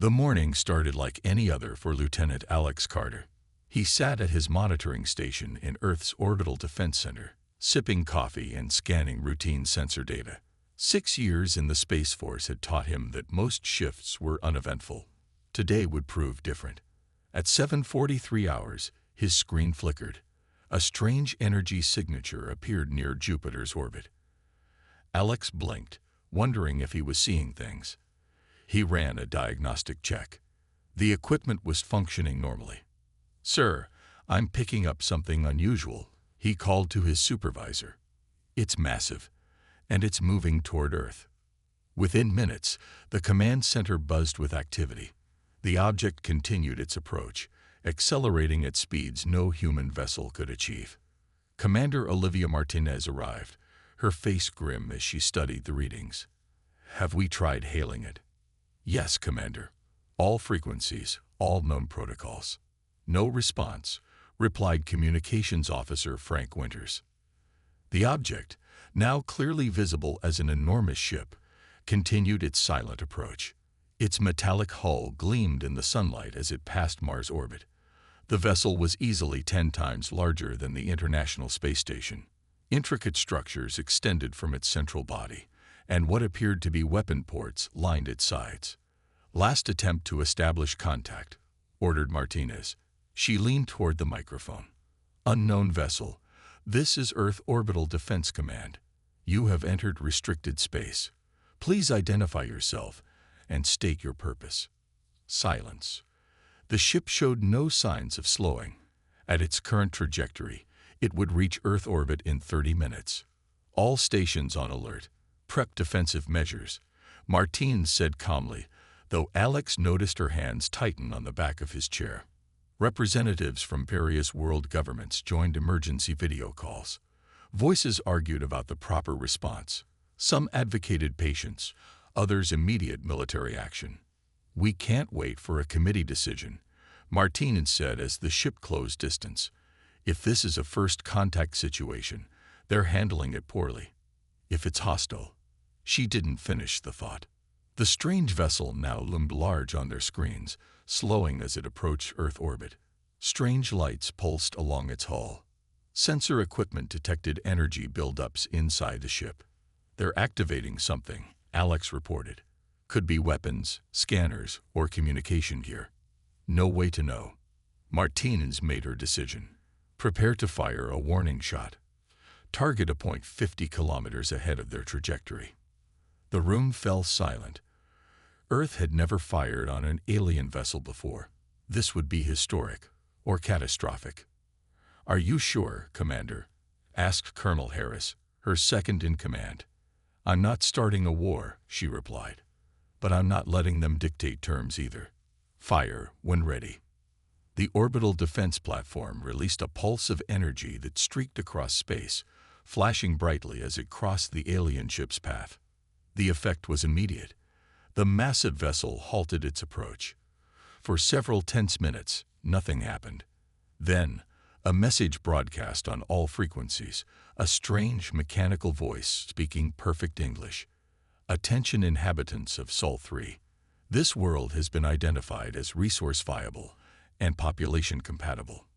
The morning started like any other for Lieutenant Alex Carter. He sat at his monitoring station in Earth's Orbital Defense Center, sipping coffee and scanning routine sensor data. 6 years in the Space Force had taught him that most shifts were uneventful. Today would prove different. At 7:43 hours, his screen flickered. A strange energy signature appeared near Jupiter's orbit. Alex blinked, wondering if he was seeing things. He ran a diagnostic check. The equipment was functioning normally. "Sir, I'm picking up something unusual," he called to his supervisor. "It's massive, and it's moving toward Earth." Within minutes, the command center buzzed with activity. The object continued its approach, accelerating at speeds no human vessel could achieve. Commander Olivia Martinez arrived, her face grim as she studied the readings. "Have we tried hailing it?" "Yes, Commander. All frequencies, all known protocols." "No response," replied Communications Officer Frank Winters. The object, now clearly visible as an enormous ship, continued its silent approach. Its metallic hull gleamed in the sunlight as it passed Mars' orbit. The vessel was easily 10 times larger than the International Space Station. Intricate structures extended from its central body, and what appeared to be weapon ports lined its sides. "Last attempt to establish contact," ordered Martinez. She leaned toward the microphone. "Unknown vessel, this is Earth Orbital Defense Command. You have entered restricted space. Please identify yourself and state your purpose." Silence. The ship showed no signs of slowing. At its current trajectory, it would reach Earth orbit in 30 minutes. "All stations on alert. Prep defensive measures," Martine said calmly, though Alex noticed her hands tighten on the back of his chair. Representatives from various world governments joined emergency video calls. Voices argued about the proper response. Some advocated patience, others immediate military action. "We can't wait for a committee decision," Martinez said as the ship closed distance. "If this is a first contact situation, they're handling it poorly. If it's hostile..." She didn't finish the thought. The strange vessel now loomed large on their screens, slowing as it approached Earth orbit. Strange lights pulsed along its hull. Sensor equipment detected energy buildups inside the ship. "They're activating something," Alex reported. "Could be weapons, scanners, or communication gear. No way to know." Martinez made her decision. "Prepare to fire a warning shot. Target a point 50 kilometers ahead of their trajectory." The room fell silent. Earth had never fired on an alien vessel before. This would be historic, or catastrophic. "Are you sure, Commander?" asked Colonel Harris, her second in command. "I'm not starting a war," she replied. "But I'm not letting them dictate terms either. Fire when ready." The orbital defense platform released a pulse of energy that streaked across space, flashing brightly as it crossed the alien ship's path. The effect was immediate. The massive vessel halted its approach. For several tense minutes, nothing happened. Then, a message broadcast on all frequencies, a strange mechanical voice speaking perfect English. "Attention inhabitants of Sol 3. This world has been identified as resource viable and population compatible.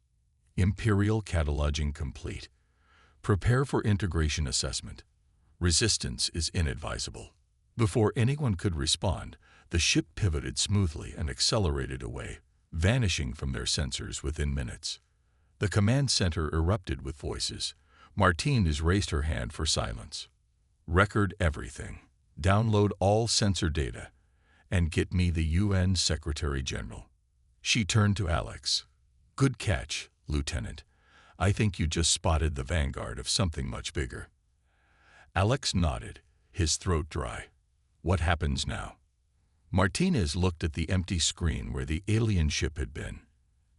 Imperial cataloging complete. Prepare for integration assessment. Resistance is inadvisable." Before anyone could respond, the ship pivoted smoothly and accelerated away, vanishing from their sensors within minutes. The command center erupted with voices. Martinez raised her hand for silence. "Record everything. Download all sensor data. And get me the UN Secretary General." She turned to Alex. "Good catch, Lieutenant. I think you just spotted the vanguard of something much bigger." Alex nodded, his throat dry. "What happens now?" Martinez looked at the empty screen where the alien ship had been.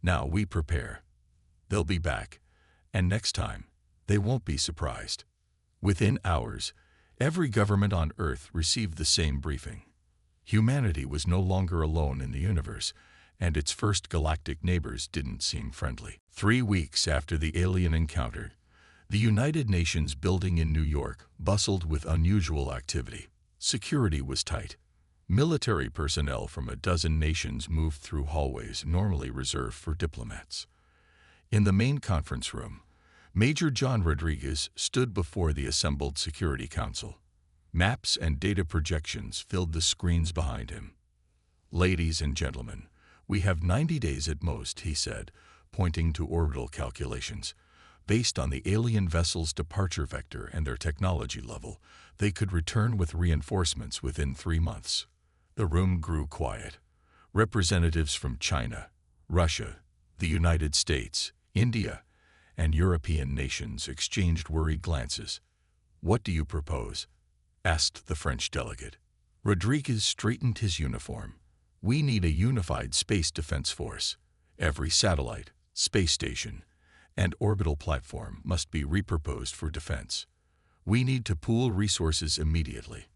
"Now we prepare. They'll be back, and next time, they won't be surprised." Within hours, every government on Earth received the same briefing. Humanity was no longer alone in the universe, and its first galactic neighbors didn't seem friendly. 3 weeks after the alien encounter, the United Nations building in New York bustled with unusual activity. Security was tight. Military personnel from a dozen nations moved through hallways normally reserved for diplomats. In the main conference room, Major John Rodriguez stood before the assembled Security Council. Maps and data projections filled the screens behind him. "Ladies and gentlemen, we have 90 days at most," he said, pointing to orbital calculations. Based on the alien vessel's departure vector and their technology level, they could return with reinforcements within 3 months. The room grew quiet. Representatives from China, Russia, the United States, India, and European nations exchanged worried glances. "What do you propose?" asked the French delegate. Rodriguez straightened his uniform. "We need a unified space defense force. Every satellite, space station, and orbital platform must be repurposed for defense. We need to pool resources immediately."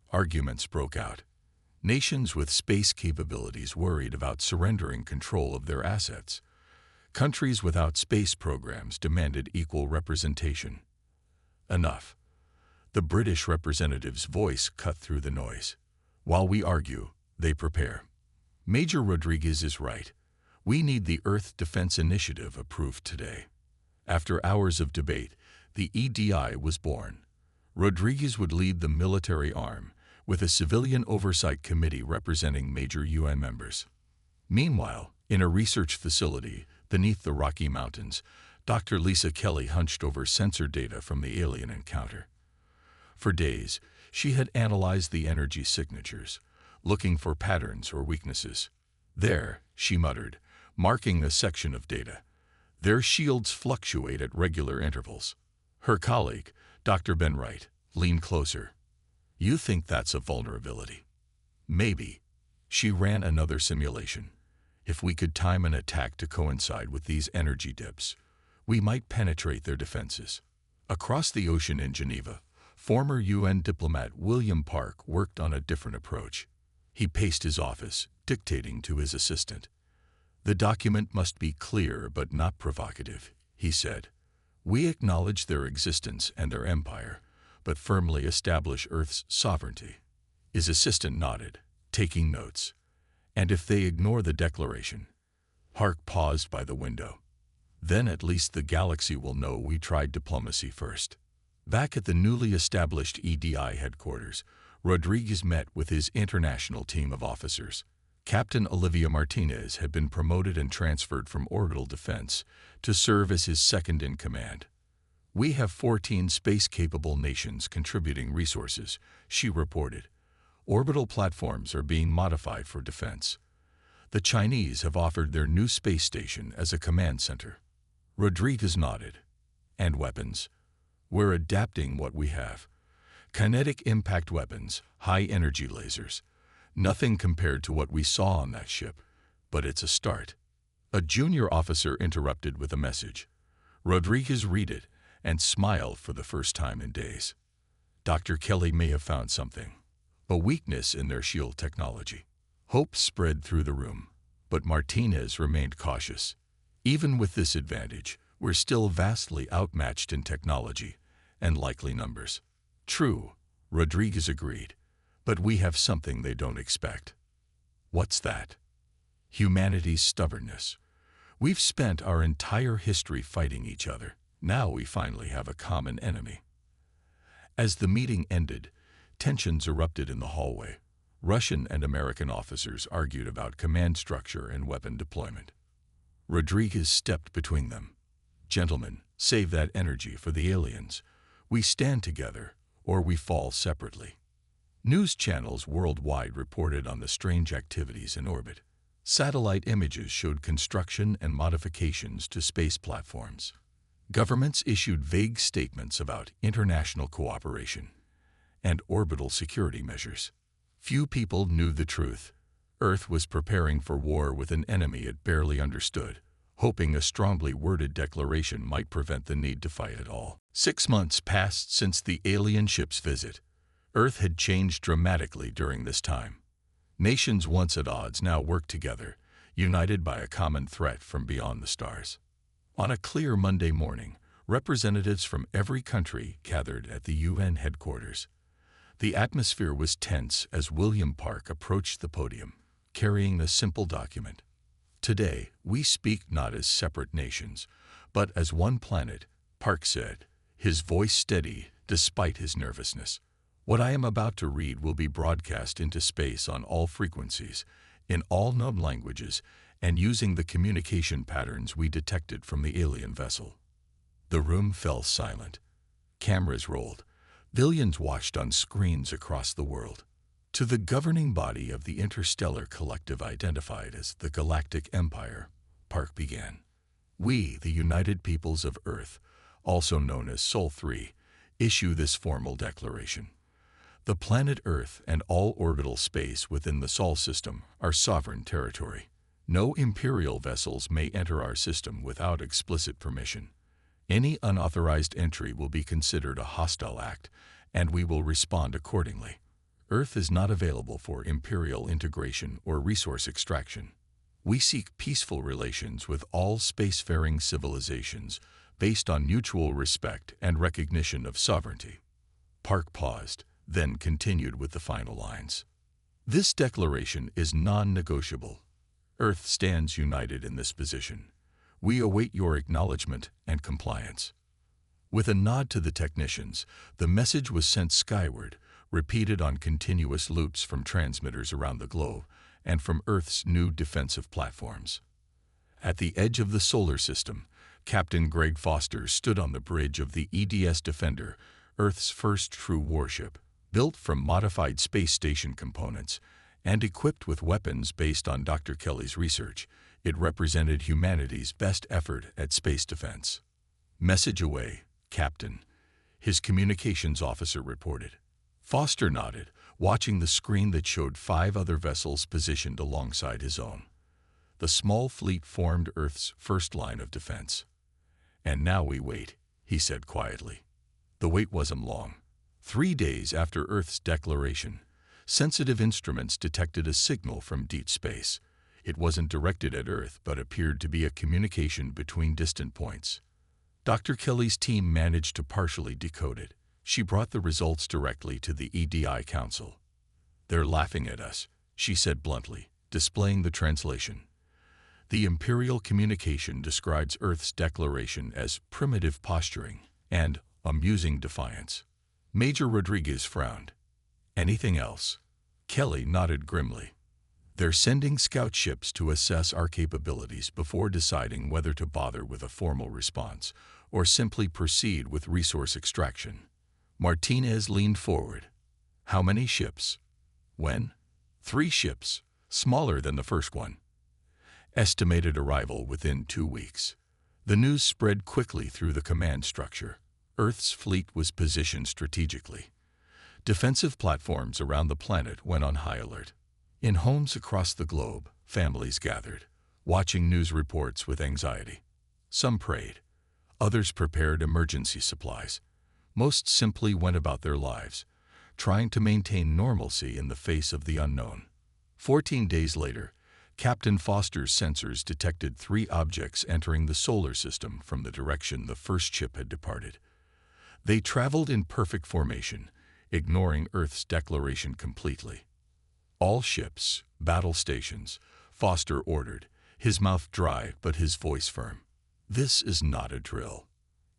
Arguments broke out. Nations with space capabilities worried about surrendering control of their assets. Countries without space programs demanded equal representation. "Enough." The British representative's voice cut through the noise. "While we argue, they prepare. Major Rodriguez is right. We need the Earth Defense Initiative approved today." After hours of debate, the EDI was born. Rodriguez would lead the military arm, with a civilian oversight committee representing major UN members. Meanwhile, in a research facility beneath the Rocky Mountains, Dr. Lisa Kelly hunched over sensor data from the alien encounter. For days, she had analyzed the energy signatures, looking for patterns or weaknesses. "There," she muttered, marking a section of data. "Their shields fluctuate at regular intervals." Her colleague, Dr. Ben Wright, leaned closer. "You think that's a vulnerability?" "Maybe." She ran another simulation. "If we could time an attack to coincide with these energy dips, we might penetrate their defenses." Across the ocean in Geneva, former UN diplomat William Park worked on a different approach. He paced his office, dictating to his assistant. "The document must be clear but not provocative," he said. "We acknowledge their existence and their empire, but firmly establish Earth's sovereignty." His assistant nodded, taking notes. "And if they ignore the declaration?" Park paused by the window. "Then at least the galaxy will know we tried diplomacy first." Back at the newly established EDI headquarters, Rodriguez met with his international team of officers. Captain Olivia Martinez had been promoted and transferred from orbital defense to serve as his second-in-command. "We have 14 space-capable nations contributing resources," she reported. "Orbital platforms are being modified for defense. The Chinese have offered their new space station as a command center." Rodriguez nodded. "And weapons? We're adapting what we have. Kinetic impact weapons, high-energy lasers. Nothing compared to what we saw on that ship, but it's a start." A junior officer interrupted with a message. Rodriguez read it and smiled for the first time in days. Dr. Kelly may have found something. A weakness in their shield technology. Hope spread through the room, but Martinez remained cautious. "Even with this advantage, we're still vastly outmatched in technology and likely numbers." "True," Rodriguez agreed, "but we have something they don't expect." "What's that?" "Humanity's stubbornness. We've spent our entire history fighting each other. Now we finally have a common enemy." As the meeting ended, tensions erupted in the hallway. Russian and American officers argued about command structure and weapon deployment. Rodriguez stepped between them. "Gentlemen, save that energy for the aliens. We stand together, or we fall separately." News channels worldwide reported on the strange activities in orbit. Satellite images showed construction and modifications to space platforms. Governments issued vague statements about international cooperation and orbital security measures. Few people knew the truth. Earth was preparing for war with an enemy it barely understood, hoping a strongly worded declaration might prevent the need to fight at all. 6 months passed since the alien ship's visit. Earth had changed dramatically during this time. Nations once at odds now worked together, united by a common threat from beyond the stars. On a clear Monday morning, representatives from every country gathered at the UN headquarters. The atmosphere was tense as William Park approached the podium, carrying the simple document. "Today, we speak not as separate nations, but as one planet," Park said, his voice steady despite his nervousness. "What I am about to read will be broadcast into space on all frequencies, in all known languages, and using the communication patterns we detected from the alien vessel." The room fell silent. Cameras rolled. Billions watched on screens across the world. To the governing body of the interstellar collective identified as the Galactic Empire, Park began. "We, the United Peoples of Earth, also known as Sol 3, issue this formal declaration. The planet Earth and all orbital space within the Sol system are sovereign territory. No imperial vessels may enter our system without explicit permission. Any unauthorized entry will be considered a hostile act, and we will respond accordingly. Earth is not available for imperial integration or resource extraction. We seek peaceful relations with all spacefaring civilizations based on mutual respect and recognition of sovereignty." Park paused, then continued with the final lines. "This declaration is non-negotiable. Earth stands united in this position. We await your acknowledgement and compliance." With a nod to the technicians, the message was sent skyward, repeated on continuous loops from transmitters around the globe and from Earth's new defensive platforms. At the edge of the solar system, Captain Greg Foster stood on the bridge of the EDS Defender, Earth's first true warship, built from modified space station components and equipped with weapons based on Dr. Kelly's research. It represented humanity's best effort at space defense. "Message away, Captain," his communications officer reported. Foster nodded, watching the screen that showed 5 other vessels positioned alongside his own. The small fleet formed Earth's first line of defense. "And now we wait," he said quietly. The wait wasn't long. 3 days after Earth's declaration, sensitive instruments detected a signal from deep space. It wasn't directed at Earth, but appeared to be a communication between distant points. Dr. Kelly's team managed to partially decode it. She brought the results directly to the EDI Council. "They're laughing at us," she said bluntly, displaying the translation. The Imperial communication describes Earth's declaration as primitive posturing and amusing defiance. Major Rodriguez frowned. "Anything else?" Kelly nodded grimly. "They're sending scout ships to assess our capabilities before deciding whether to bother with a formal response or simply proceed with resource extraction." Martinez leaned forward. "How many ships? When?" 3 ships, smaller than the first one. Estimated arrival within 2 weeks. The news spread quickly through the command structure. Earth's fleet was positioned strategically. Defensive platforms around the planet went on high alert. In homes across the globe, families gathered, watching news reports with anxiety. Some prayed. Others prepared emergency supplies. Most simply went about their lives, trying to maintain normalcy in the face of the unknown. 14 days later, Captain Foster's sensors detected 3 objects entering the solar system from the direction the first ship had departed. They traveled in perfect formation, ignoring Earth's declaration completely. "All ships, battle stations," Foster ordered, his mouth dry but his voice firm. "This is not a drill.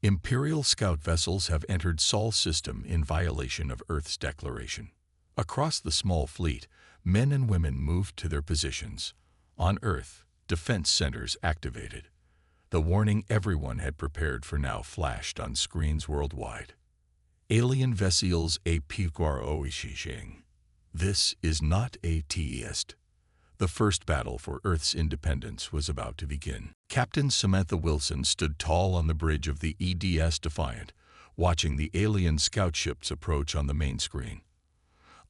Imperial scout vessels have entered Sol system in violation of Earth's declaration." Across the small fleet, men and women moved to their positions. On Earth, defense centers activated. The warning everyone had prepared for now flashed on screens worldwide. "Alien vessels a piquar. This is not a test." The first battle for Earth's independence was about to begin. Captain Samantha Wilson stood tall on the bridge of the EDS Defiant, watching the alien scout ships approach on the main screen.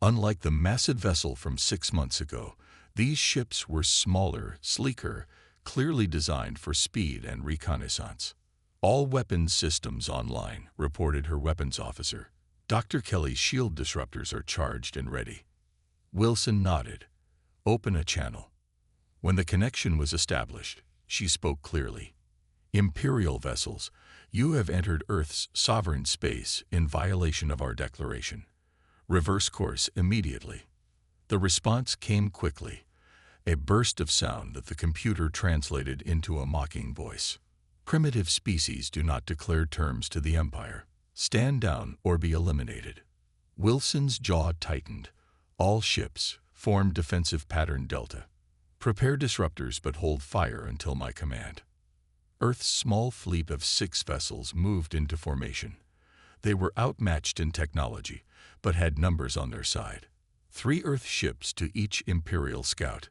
Unlike the massive vessel from 6 months ago, these ships were smaller, sleeker, clearly designed for speed and reconnaissance. "All weapons systems online," reported her weapons officer. "Dr. Kelly's shield disruptors are charged and ready." Wilson nodded. "Open a channel." When the connection was established, she spoke clearly. "Imperial vessels, you have entered Earth's sovereign space in violation of our declaration. Reverse course immediately. The response came quickly, a burst of sound that the computer translated into a mocking voice. Primitive species do not declare terms to the Empire. Stand down or be eliminated. Wilson's jaw tightened. All ships, form defensive pattern Delta. Prepare disruptors but hold fire until my command. Earth's small fleet of 6 vessels moved into formation. They were outmatched in technology, but had numbers on their side. 3 Earth ships to each Imperial scout.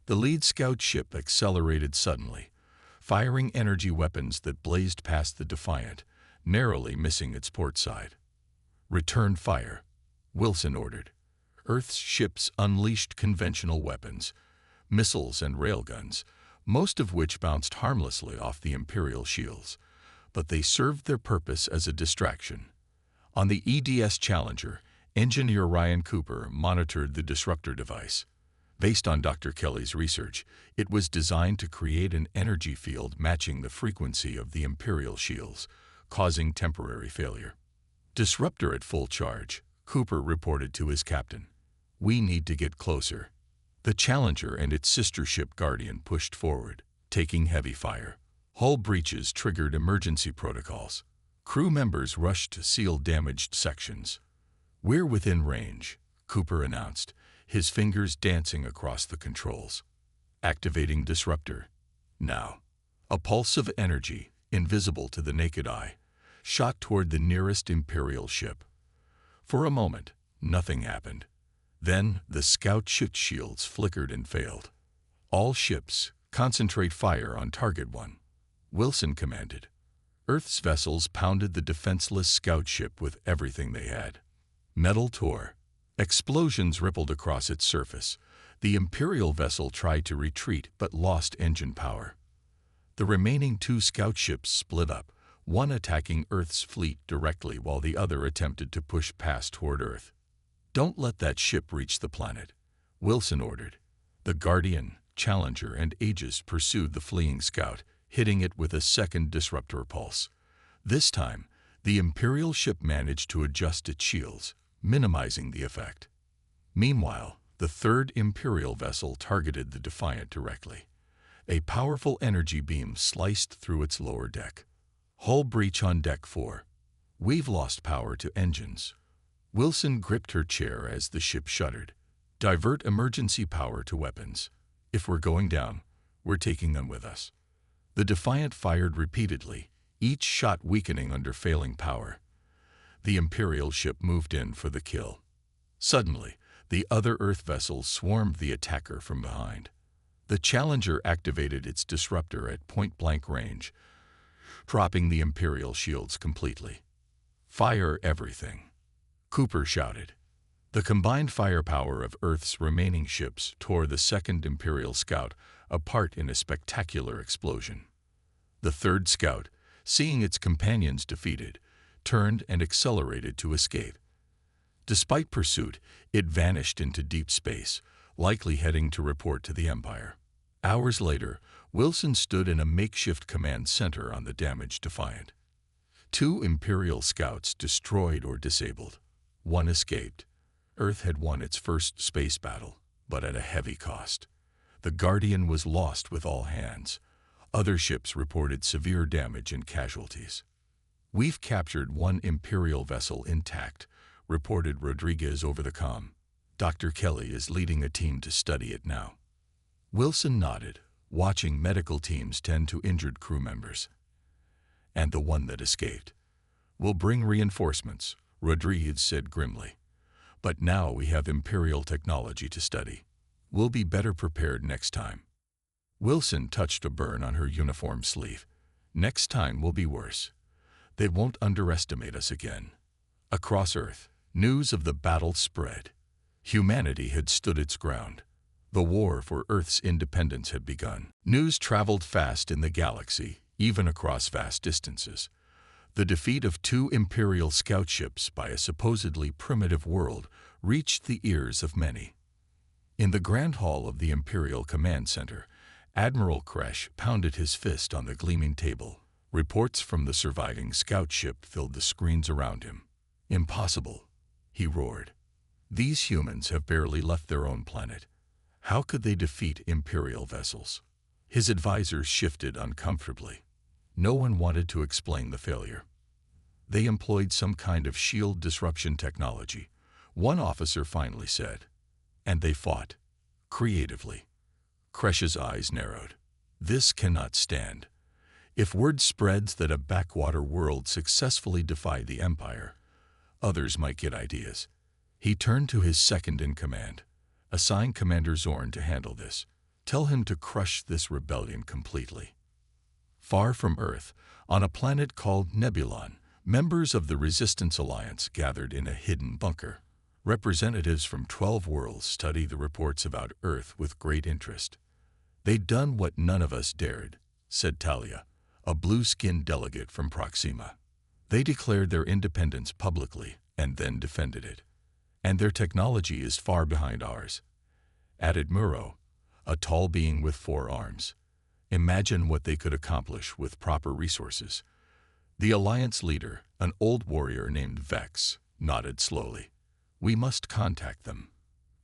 The lead scout ship accelerated suddenly, firing energy weapons that blazed past the Defiant, narrowly missing its port side. Return fire, Wilson ordered. Earth's ships unleashed conventional weapons, missiles and railguns, most of which bounced harmlessly off the Imperial shields, but they served their purpose as a distraction. On the EDS Challenger, engineer Ryan Cooper monitored the disruptor device. Based on Dr. Kelly's research, it was designed to create an energy field matching the frequency of the Imperial shields, causing temporary failure. Disruptor at full charge, Cooper reported to his captain. We need to get closer. The Challenger and its sister ship Guardian pushed forward, taking heavy fire. Hull breaches triggered emergency protocols. Crew members rushed to seal damaged sections. We're within range, Cooper announced, his fingers dancing across the controls. Activating disruptor. Now. A pulse of energy, invisible to the naked eye, shot toward the nearest Imperial ship. For a moment, nothing happened. Then the scout ship shields flickered and failed. All ships, concentrate fire on target 1. Wilson commanded. Earth's vessels pounded the defenseless scout ship with everything they had. Metal tore. Explosions rippled across its surface. The Imperial vessel tried to retreat but lost engine power. The remaining 2 scout ships split up, one attacking Earth's fleet directly while the other attempted to push past toward Earth. Don't let that ship reach the planet, Wilson ordered. The Guardian, Challenger, and Aegis pursued the fleeing scout, hitting it with a second disruptor pulse. This time, the Imperial ship managed to adjust its shields, minimizing the effect. Meanwhile, the 3rd Imperial vessel targeted the Defiant directly. A powerful energy beam sliced through its lower deck. Hull breach on deck 4. We've lost power to engines. Wilson gripped her chair as the ship shuddered. Divert emergency power to weapons. If we're going down, we're taking them with us. The Defiant fired repeatedly, each shot weakening under failing power. The Imperial ship moved in for the kill. Suddenly, the other Earth vessels swarmed the attacker from behind. The Challenger activated its disruptor at point-blank range, dropping the Imperial shields completely. Fire everything, Cooper shouted. The combined firepower of Earth's remaining ships tore the 2nd Imperial scout apart in a spectacular explosion. The 3rd scout, seeing its companions defeated, turned and accelerated to escape. Despite pursuit, it vanished into deep space, likely heading to report to the Empire. Hours later, Wilson stood in a makeshift command center on the damaged Defiant. 2 Imperial scouts destroyed or disabled. 1 escaped. Earth had won its first space battle, but at a heavy cost. The Guardian was lost with all hands. Other ships reported severe damage and casualties. We've captured 1 Imperial vessel intact, reported Rodriguez over the comm. Dr. Kelly is leading a team to study it now. Wilson nodded, watching medical teams tend to injured crew members. And the one that escaped. We'll bring reinforcements, Rodriguez said grimly. But now we have Imperial technology to study. We'll be better prepared next time. Wilson touched a burn on her uniform sleeve. Next time will be worse. They won't underestimate us again. Across Earth, news of the battle spread. Humanity had stood its ground. The war for Earth's independence had begun. News traveled fast in the galaxy, even across vast distances. The defeat of 2 Imperial scout ships by a supposedly primitive world reached the ears of many. In the Grand Hall of the Imperial Command Center, Admiral Kresh pounded his fist on the gleaming table. Reports from the surviving scout ship filled the screens around him. Impossible, he roared. These humans have barely left their own planet. How could they defeat Imperial vessels? His advisors shifted uncomfortably. No one wanted to explain the failure. They employed some kind of shield disruption technology, one officer finally said. And they fought. Creatively. Kresh's eyes narrowed. This cannot stand. If word spreads that a backwater world successfully defied the Empire, others might get ideas. He turned to his second-in-command. Assign Commander Zorn to handle this. Tell him to crush this rebellion completely. Far from Earth, on a planet called Nebulon, members of the Resistance Alliance gathered in a hidden bunker. Representatives from 12 worlds study the reports about Earth with great interest. They'd done what none of us dared, said Talia, a blue-skinned delegate from Proxima. They declared their independence publicly and then defended it. And their technology is far behind ours, added Muro, a tall being with 4 arms. Imagine what they could accomplish with proper resources. The Alliance leader, an old warrior named Vex, nodded slowly. We must contact them.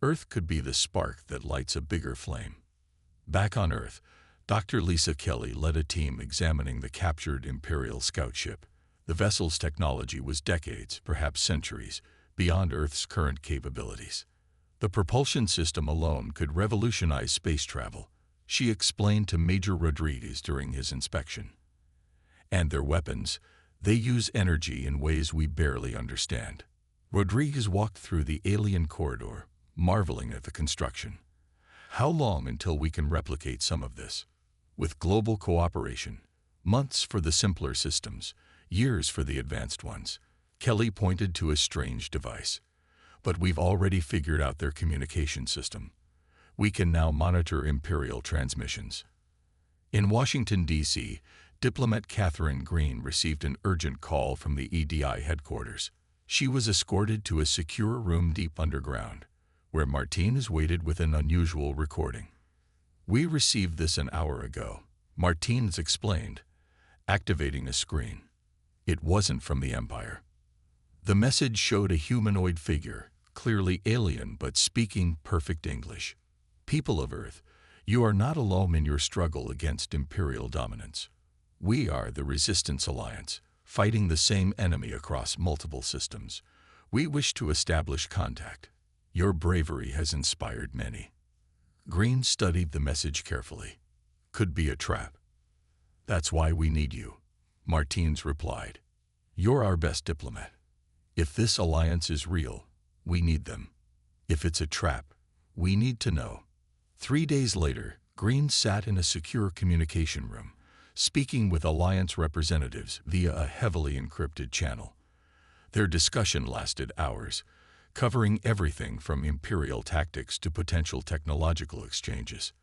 Earth could be the spark that lights a bigger flame. Back on Earth, Dr. Lisa Kelly led a team examining the captured Imperial scout ship. The vessel's technology was decades, perhaps centuries, beyond Earth's current capabilities. The propulsion system alone could revolutionize space travel, she explained to Major Rodriguez during his inspection. And their weapons, they use energy in ways we barely understand. Rodriguez walked through the alien corridor, marveling at the construction. How long until we can replicate some of this? With global cooperation, months for the simpler systems, years for the advanced ones. Kelly pointed to a strange device. But we've already figured out their communication system. We can now monitor Imperial transmissions. In Washington, D.C., diplomat Catherine Green received an urgent call from the EDI headquarters. She was escorted to a secure room deep underground, where Martinez waited with an unusual recording. We received this an hour ago, Martinez explained, activating a screen. It wasn't from the Empire. The message showed a humanoid figure, clearly alien but speaking perfect English. People of Earth, you are not alone in your struggle against Imperial dominance. We are the Resistance Alliance, fighting the same enemy across multiple systems. We wish to establish contact. Your bravery has inspired many. Green studied the message carefully. Could be a trap. That's why we need you, Martinez replied. You're our best diplomat. If this alliance is real, we need them. If it's a trap, we need to know. 3 days later, Green sat in a secure communication room, speaking with Alliance representatives via a heavily encrypted channel. Their discussion lasted hours, covering everything from Imperial tactics to potential technological exchanges.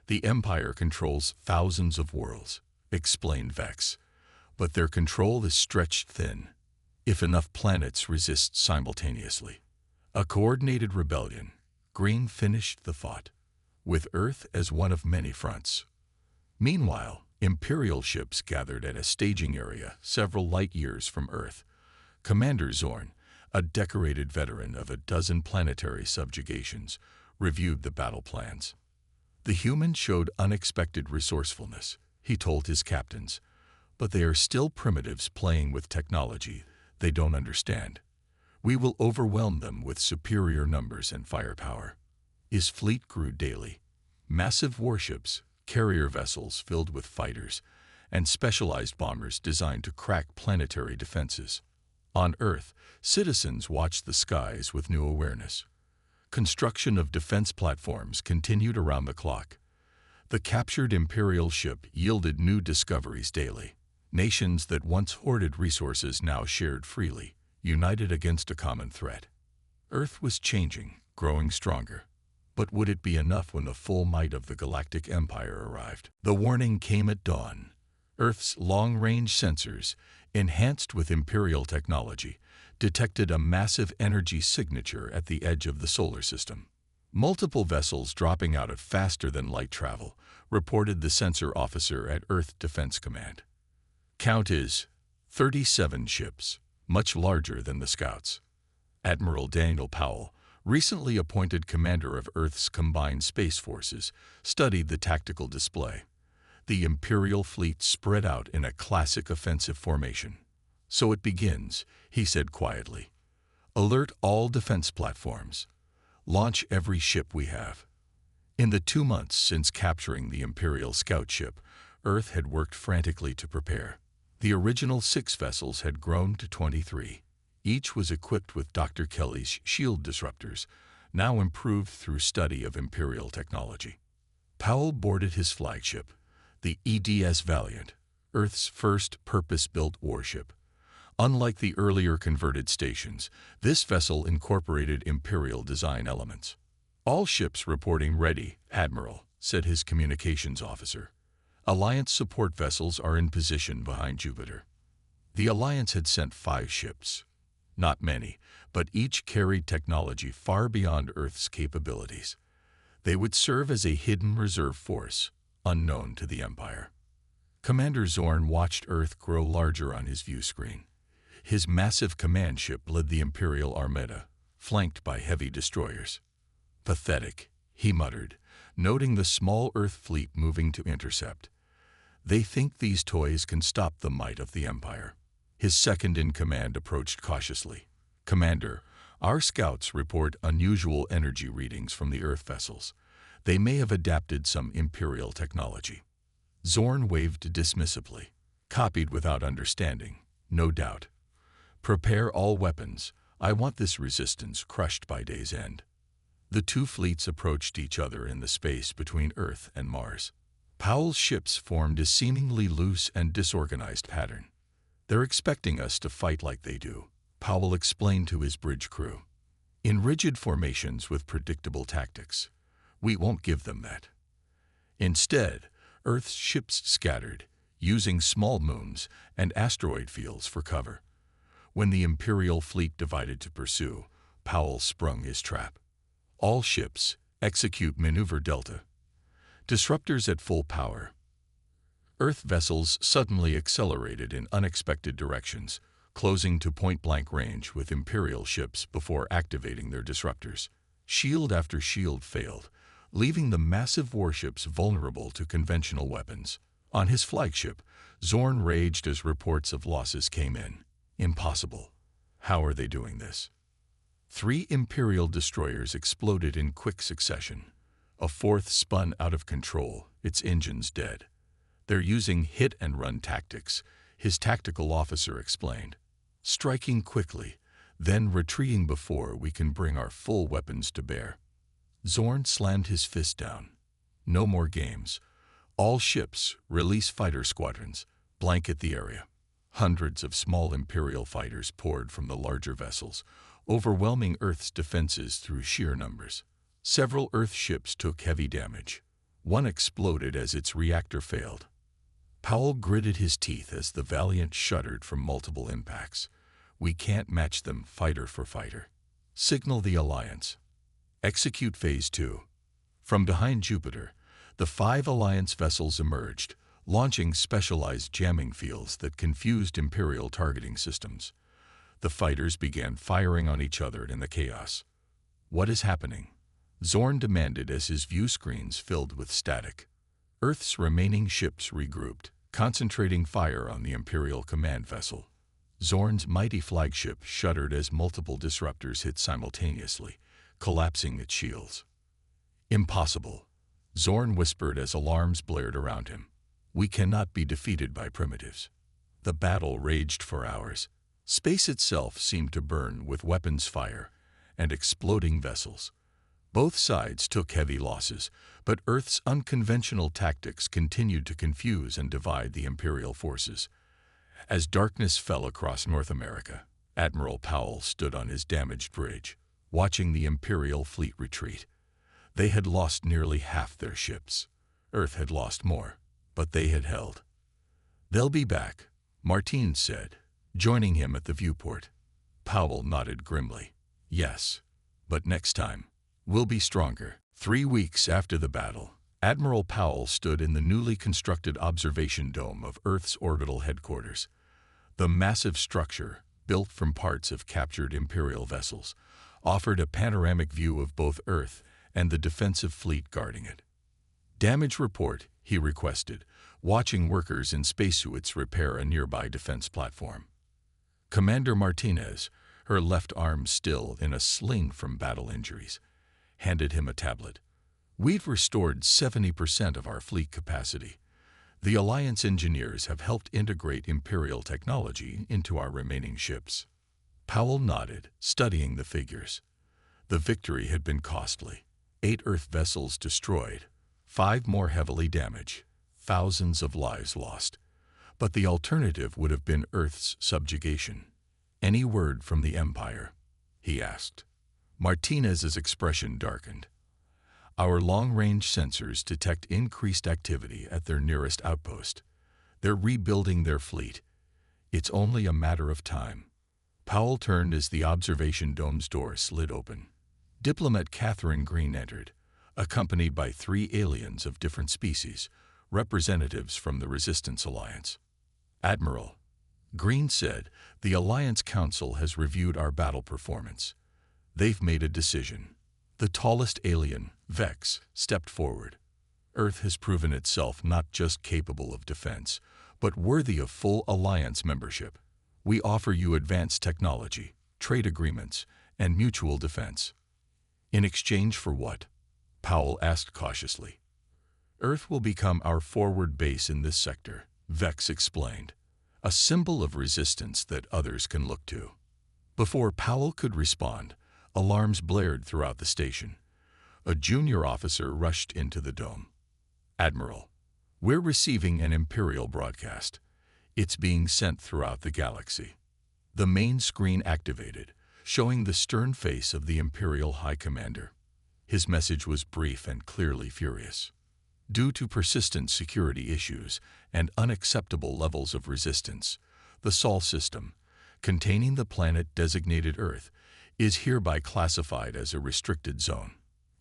The Empire controls thousands of worlds, explained Vex, but their control is stretched thin. If enough planets resist simultaneously. A coordinated rebellion, Green finished the thought, with Earth as one of many fronts. Meanwhile, Imperial ships gathered at a staging area several light years from Earth. Commander Zorn, a decorated veteran of a dozen planetary subjugations, reviewed the battle plans. The humans showed unexpected resourcefulness, he told his captains, but they are still primitives playing with technology they don't understand. We will overwhelm them with superior numbers and firepower. His fleet grew daily. Massive warships, carrier vessels filled with fighters, and specialized bombers designed to crack planetary defenses. On Earth, citizens watched the skies with new awareness. Construction of defense platforms continued around the clock. The captured Imperial ship yielded new discoveries daily. Nations that once hoarded resources now shared freely, united against a common threat. Earth was changing, growing stronger. But would it be enough when the full might of the Galactic Empire arrived? The warning came at dawn. Earth's long-range sensors, enhanced with Imperial technology, detected a massive energy signature at the edge of the solar system. Multiple vessels dropping out at faster than light travel, reported the sensor officer at Earth Defense Command. Count is 37 ships, much larger than the Scouts. Admiral Daniel Powell, recently appointed commander of Earth's combined space forces, studied the tactical display. The Imperial fleet spread out in a classic offensive formation. "So it begins," he said quietly. "Alert all defense platforms. Launch every ship we have." In the 2 months since capturing the Imperial scout ship, Earth had worked frantically to prepare. The original 6 vessels had grown to 23. Each was equipped with Dr. Kelly's shield disruptors, now improved through study of Imperial technology. Powell boarded his flagship, the EDS Valiant, Earth's first purpose-built warship. Unlike the earlier converted stations, this vessel incorporated Imperial design elements. "All ships reporting ready, Admiral," said his communications officer. "Alliance support vessels are in position behind Jupiter." The Alliance had sent 5 ships. Not many, but each carried technology far beyond Earth's capabilities. They would serve as a hidden reserve force, unknown to the Empire. Commander Zorn watched Earth grow larger on his view screen. His massive command ship led the Imperial Armada, flanked by heavy destroyers. "Pathetic," he muttered, noting the small Earth fleet moving to intercept. "They think these toys can stop the might of the Empire." His second-in-command approached cautiously. "Commander, our scouts report unusual energy readings from the Earth vessels. They may have adapted some Imperial technology." Zorn waved dismissively. "Copied without understanding, no doubt. Prepare all weapons. I want this resistance crushed by day's end." The 2 fleets approached each other in the space between Earth and Mars. Powell's ships formed a seemingly loose and disorganized pattern. "They're expecting us to fight like they do," Powell explained to his bridge crew. "In rigid formations with predictable tactics. We won't give them that." Instead, Earth's ships scattered, using small moons and asteroid fields for cover. When the Imperial fleet divided to pursue, Powell sprung his trap. "All ships, execute Maneuver Delta. Disruptors at full power." Earth vessels suddenly accelerated in unexpected directions, closing to point-blank range with Imperial ships before activating their disruptors. Shield after shield failed, leaving the massive warships vulnerable to conventional weapons. On his flagship, Zorn raged as reports of losses came in. "Impossible. How are they doing this?" 3 Imperial destroyers exploded in quick succession. A 4th spun out of control, its engines dead. "They're using hit-and-run tactics," his tactical officer explained. "Striking quickly, then retreating before we can bring our full weapons to bear." Zorn slammed his fist down. "No more games. All ships, release fighter squadrons, blanket the area." Hundreds of small Imperial fighters poured from the larger vessels, overwhelming Earth's defenses through sheer numbers. Several Earth ships took heavy damage. One exploded as its reactor failed. Powell gritted his teeth as the Valiant shuddered from multiple impacts. "We can't match them fighter for fighter. Signal the Alliance. Execute Phase 2. From behind Jupiter, the 5 Alliance vessels emerged, launching specialized jamming fields that confused Imperial targeting systems. The fighters began firing on each other in the chaos. "What is happening?" Zorn demanded as his view screens filled with static. Earth's remaining ships regrouped, concentrating fire on the Imperial command vessel. Zorn's mighty flagship shuddered as multiple disruptors hit simultaneously, collapsing its shields. "Impossible," Zorn whispered as alarms blared around him. "We cannot be defeated by primitives." The battle raged for hours. Space itself seemed to burn with weapons fire and exploding vessels. Both sides took heavy losses, but Earth's unconventional tactics continued to confuse and divide the Imperial forces. As darkness fell across North America, Admiral Powell stood on his damaged bridge, watching the Imperial fleet retreat. They had lost nearly half their ships. Earth had lost more, but they had held. "They'll be back," Martine said, joining him at the viewport. Powell nodded grimly. "Yes, but next time, we'll be stronger." 3 weeks after the battle, Admiral Powell stood in the newly constructed observation dome of Earth's orbital headquarters. The massive structure, built from parts of captured Imperial vessels, offered a panoramic view of both Earth and the defensive fleet guarding it. "Damage report," he requested, watching workers in spacesuits repair a nearby defense platform. Commander Martinez, her left arm still in a sling from battle injuries, handed him a tablet. "We've restored 70% of our fleet capacity. The Alliance engineers have helped integrate Imperial technology into our remaining ships." Powell nodded, studying the figures. The victory had been costly. 8 Earth vessels destroyed, 5 more heavily damaged, thousands of lives lost. But the alternative would have been Earth's subjugation. "Any word from the Empire?" he asked. Martinez's expression darkened. "Our long-range sensors detect increased activity at their nearest outpost. They're rebuilding their fleet. It's only a matter of time." Powell turned as the observation dome's door slid open. Diplomat Catherine Green entered, accompanied by 3 aliens of different species, representatives from the Resistance Alliance. "Admiral," Green said, "the Alliance Council has reviewed our battle performance. They've made a decision." The tallest alien, Vex, stepped forward. "Earth has proven itself not just capable of defense, but worthy of full Alliance membership. We offer you advanced technology, trade agreements, and mutual defense." "In exchange for what?" Powell asked cautiously. "Earth will become our forward base in this sector," Vex explained, "a symbol of resistance that others can look to." Before Powell could respond, alarms blared throughout the station. A junior officer rushed into the dome. "Admiral, we're receiving an Imperial broadcast. It's being sent throughout the galaxy." The main screen activated, showing the stern face of the Imperial High Commander. His message was brief and clearly furious. "Due to persistent security issues and unacceptable levels of resistance, the Sol system, containing the planet designated Earth, is hereby classified as a restricted zone.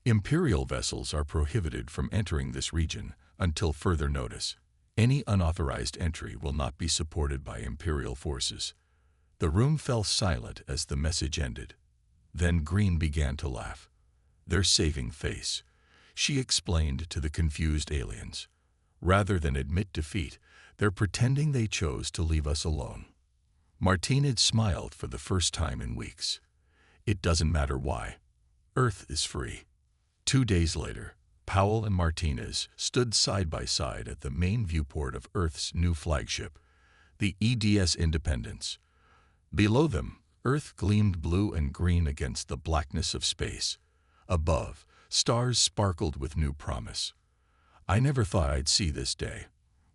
Imperial vessels are prohibited from entering this region until further notice. Any unauthorized entry will not be supported by Imperial forces." The room fell silent as the message ended. Then Green began to laugh. "Their saving face," she explained to the confused aliens. "Rather than admit defeat, they're pretending they chose to leave us alone." Martinez smiled for the first time in weeks. "It doesn't matter why. Earth is free." 2 days later, Powell and Martinez stood side by side at the main viewport of Earth's new flagship, the EDS Independence. Below them, Earth gleamed blue and green against the blackness of space. Above, stars sparkled with new promise. "I never thought I'd see this day,"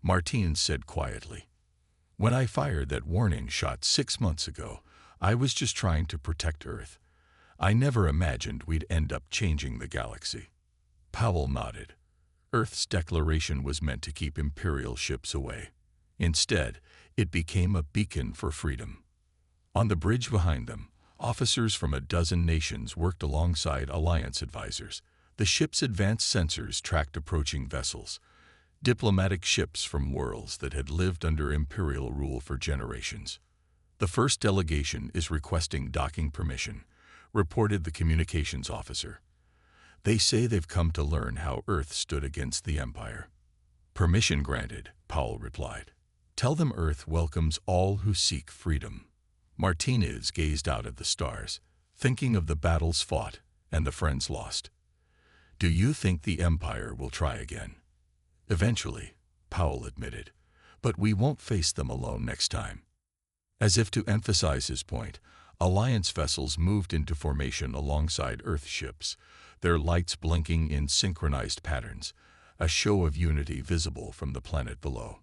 Martinez said quietly. "When I fired that warning shot 6 months ago, I was just trying to protect Earth. I never imagined we'd end up changing the galaxy." Powell nodded. Earth's declaration was meant to keep Imperial ships away. Instead, it became a beacon for freedom. On the bridge behind them, officers from a dozen nations worked alongside Alliance advisors. The ship's advanced sensors tracked approaching vessels, diplomatic ships from worlds that had lived under Imperial rule for generations. "The first delegation is requesting docking permission," reported the communications officer. "They say they've come to learn how Earth stood against the Empire." "Permission granted," Powell replied. "Tell them Earth welcomes all who seek freedom." Martinez gazed out at the stars, thinking of the battles fought and the friends lost. "Do you think the Empire will try again?" "Eventually," Powell admitted, "but we won't face them alone next time." As if to emphasize his point, Alliance vessels moved into formation alongside Earth ships, their lights blinking in synchronized patterns, a show of unity visible from the planet below.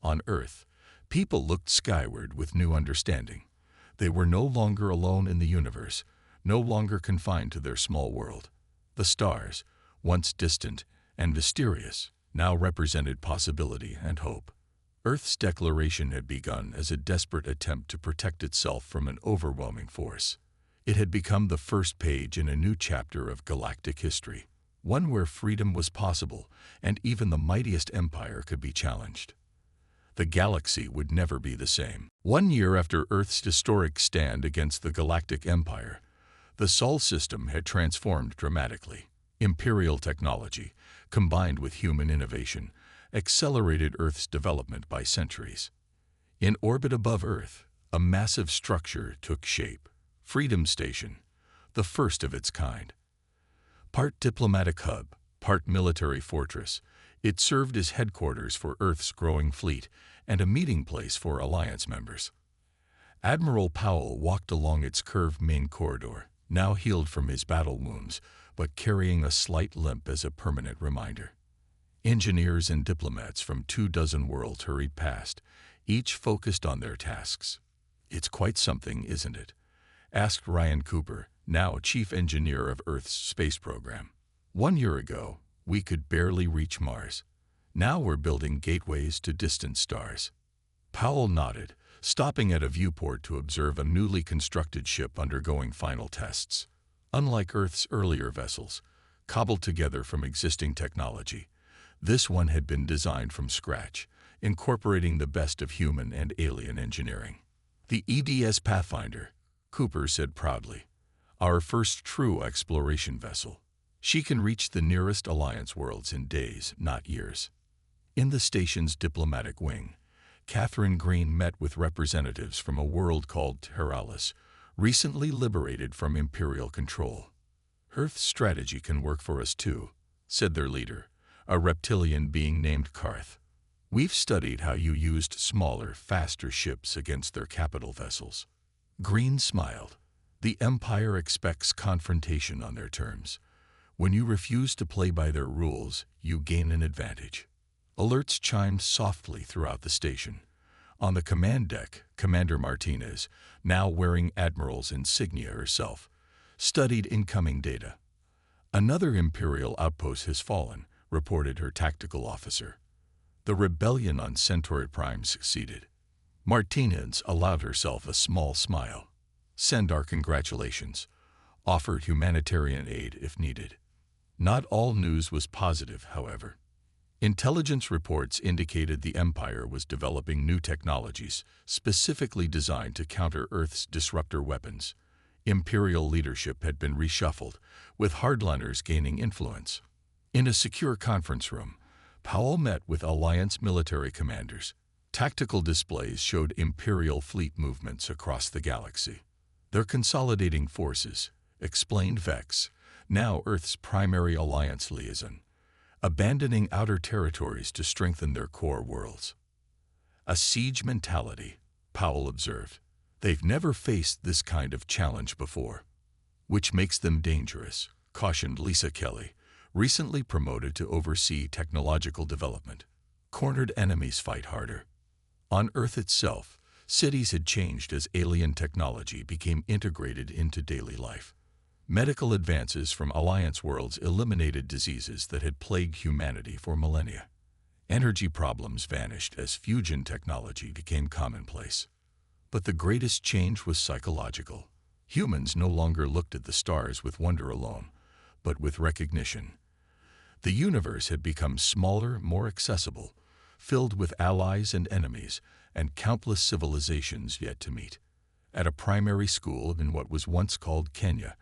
On Earth, people looked skyward with new understanding. They were no longer alone in the universe, no longer confined to their small world. The stars, once distant and mysterious, now represented possibility and hope. Earth's declaration had begun as a desperate attempt to protect itself from an overwhelming force. It had become the first page in a new chapter of galactic history, one where freedom was possible and even the mightiest empire could be challenged. The galaxy would never be the same. 1 year after Earth's historic stand against the Galactic Empire, The Sol system had transformed dramatically. Imperial technology, combined with human innovation, accelerated Earth's development by centuries. In orbit above Earth, a massive structure took shape. Freedom Station, the first of its kind. Part diplomatic hub, part military fortress, it served as headquarters for Earth's growing fleet and a meeting place for Alliance members. Admiral Powell walked along its curved main corridor, now healed from his battle wounds, but carrying a slight limp as a permanent reminder. Engineers and diplomats from 24 worlds hurried past, each focused on their tasks. "It's quite something, isn't it?" asked Ryan Cooper, now chief engineer of Earth's space program. "1 year ago, we could barely reach Mars. Now we're building gateways to distant stars." Powell nodded, stopping at a viewport to observe a newly constructed ship undergoing final tests. Unlike Earth's earlier vessels, cobbled together from existing technology, this one had been designed from scratch, incorporating the best of human and alien engineering. "The EDS Pathfinder," Cooper said proudly, "our first true exploration vessel. She can reach the nearest Alliance worlds in days, not years." In the station's diplomatic wing, Catherine Green met with representatives from a world called Terralis, recently liberated from Imperial control. "Earth's strategy can work for us too," said their leader, a reptilian being named Karth. "We've studied how you used smaller, faster ships against their capital vessels." Green smiled. "The Empire expects confrontation on their terms. When you refuse to play by their rules, you gain an advantage." Alerts chimed softly throughout the station. On the command deck, Commander Martinez, now wearing Admiral's insignia herself, studied incoming data. "Another Imperial outpost has fallen," reported her tactical officer. "The rebellion on Centauri Prime succeeded." Martinez allowed herself a small smile. "Send our congratulations. Offer humanitarian aid if needed." Not all news was positive, however. Intelligence reports indicated the Empire was developing new technologies specifically designed to counter Earth's disruptor weapons. Imperial leadership had been reshuffled, with hardliners gaining influence. In a secure conference room, Powell met with Alliance military commanders. Tactical displays showed Imperial fleet movements across the galaxy. "They're consolidating forces," explained Vex, now Earth's primary Alliance liaison, "abandoning outer territories to strengthen their core worlds." "A siege mentality," Powell observed. "They've never faced this kind of challenge before." "Which makes them dangerous," cautioned Lisa Kelly, recently promoted to oversee technological development. "Cornered enemies fight harder." On Earth itself, cities had changed as alien technology became integrated into daily life. Medical advances from Alliance worlds eliminated diseases that had plagued humanity for millennia. Energy problems vanished as fusion technology became commonplace. But the greatest change was psychological. Humans no longer looked at the stars with wonder alone, but with recognition. The universe had become smaller, more accessible, filled with allies and enemies, and countless civilizations yet to meet. At a primary school in what was once called Kenya,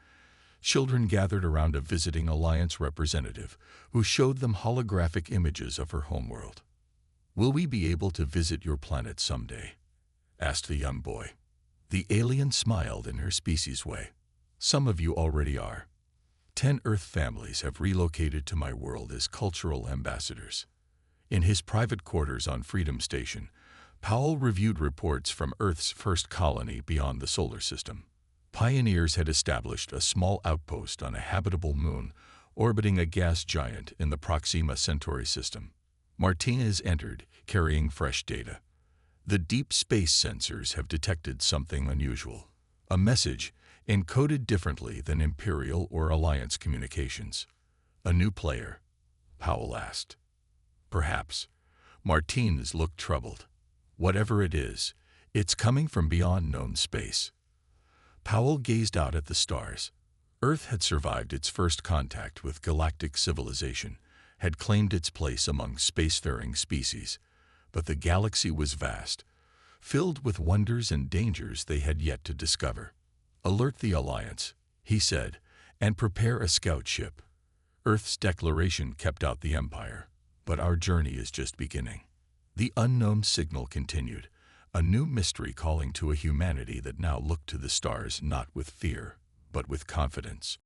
children gathered around a visiting Alliance representative who showed them holographic images of her homeworld. "Will we be able to visit your planet someday?" asked the young boy. The alien smiled in her species way. "Some of you already are. 10 Earth families have relocated to my world as cultural ambassadors." In his private quarters on Freedom Station, Powell reviewed reports from Earth's first colony beyond the solar system. Pioneers had established a small outpost on a habitable moon orbiting a gas giant in the Proxima Centauri system. Martinez entered, carrying fresh data. "The deep space sensors have detected something unusual. A message encoded differently than Imperial or Alliance communications." "A new player?" Powell asked. "Perhaps." Martinez looked troubled. "Whatever it is, it's coming from beyond known space." Powell gazed out at the stars. Earth had survived its first contact with galactic civilization, had claimed its place among spacefaring species, but the galaxy was vast, filled with wonders and dangers they had yet to discover. "Alert the Alliance," he said, "and prepare a scout ship. Earth's declaration kept out the Empire, but our journey is just beginning." The unknown signal continued, a new mystery calling to a humanity that now looked to the stars not with fear, but with confidence.